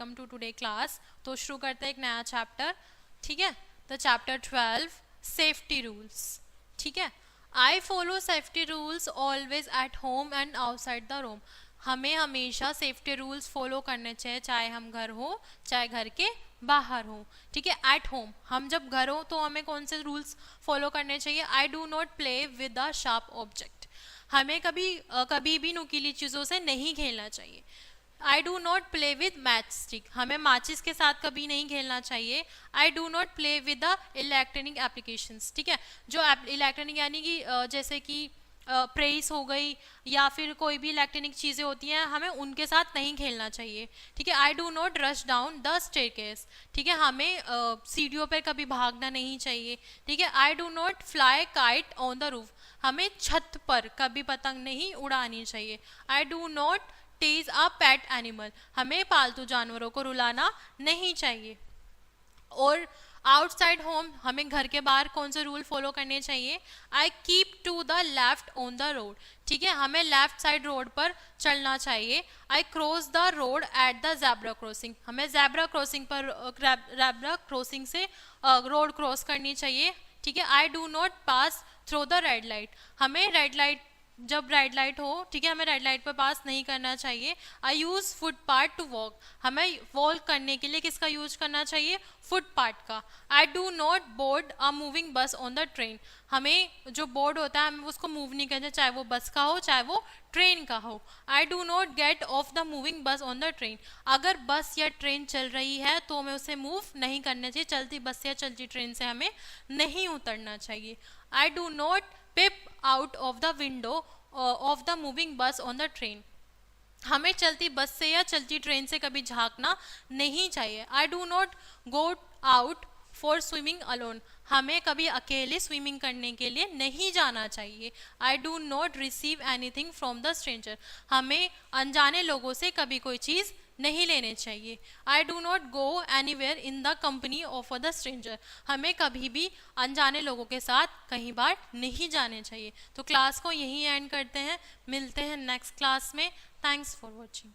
Welcome to today class. तो शुरू करते हैं एक नया चैप्टर, ठीक है। तो चैप्टर 12 सेफ्टी रूल्स, ठीक है। I follow safety rules always at home and outside the room. हमें हमेशा सेफ्टी रूल्स फॉलो करने चाहिए, चाहे हम घर हो चाहे घर के बाहर हो, ठीक है। एट होम, हम जब घर हो तो हमें कौन से रूल्स फॉलो करने चाहिए? I do not play with a sharp object. हमें कभी भी नुकीली चीज़ों से नहीं खेलना चाहिए। I do not play with match stick, हमें माचिस के साथ कभी नहीं खेलना चाहिए। I do not play with the electronic applications, ठीक है। जो इलेक्ट्रॉनिक यानी कि जैसे कि प्रेस हो गई या फिर कोई भी इलेक्ट्रॉनिक चीज़ें होती हैं, हमें उनके साथ नहीं खेलना चाहिए, ठीक है। I do not rush down the staircase, ठीक है। हमें सीढ़ियों पर कभी भागना नहीं चाहिए, ठीक है। I do not fly kite on the roof, हमें छत पर कभी पतंग नहीं उड़ानी चाहिए। I do not tease a pet animal, हमें पालतू जानवरों को रुलाना नहीं चाहिए। और आउटसाइड होम, हमें घर के बाहर कौन से रूल फॉलो करने चाहिए? I keep to the left on the road, ठीक है। हमें लेफ्ट साइड रोड पर चलना चाहिए। I cross the road at the zebra crossing, हमें ज़ेब्रा क्रॉसिंग पर ज़ेब्रा क्रॉसिंग से रोड क्रॉस करनी चाहिए, ठीक है। I do not pass through the red light, हमें रेड लाइट जब रेड लाइट हो, ठीक है, हमें रेड लाइट पर पास नहीं करना चाहिए। आई यूज फुटपाथ टू वॉक, हमें वॉक करने के लिए किसका यूज करना चाहिए? फुटपाथ का। आई do not board a moving बस ऑन द ट्रेन, हमें जो बोर्ड होता है हमें उसको मूव नहीं करना, चाहे वो बस का हो चाहे वो ट्रेन का हो। आई do not gate of the moving बस ऑन द ट्रेन, अगर बस या ट्रेन चल रही है तो हमें उसे मूव नहीं करना चाहिए, चलती बस या चलती ट्रेन से हमें नहीं उतरना चाहिए। I do not pip out of the window of the moving बस ऑन द ट्रेन, हमें चलती बस से या चलती ट्रेन से कभी झांकना नहीं चाहिए। I do not go out for swimming alone, हमें कभी अकेले स्विमिंग करने के लिए नहीं जाना चाहिए। I do not receive anything from the stranger, हमें अनजाने लोगों से कभी कोई चीज़ नहीं लेने चाहिए। I do not go anywhere in the company of the stranger, हमें कभी भी अनजाने लोगों के साथ कहीं बार नहीं जाने चाहिए। तो क्लास को यहीं एंड करते हैं, मिलते हैं नेक्स्ट क्लास में। Thanks for watching.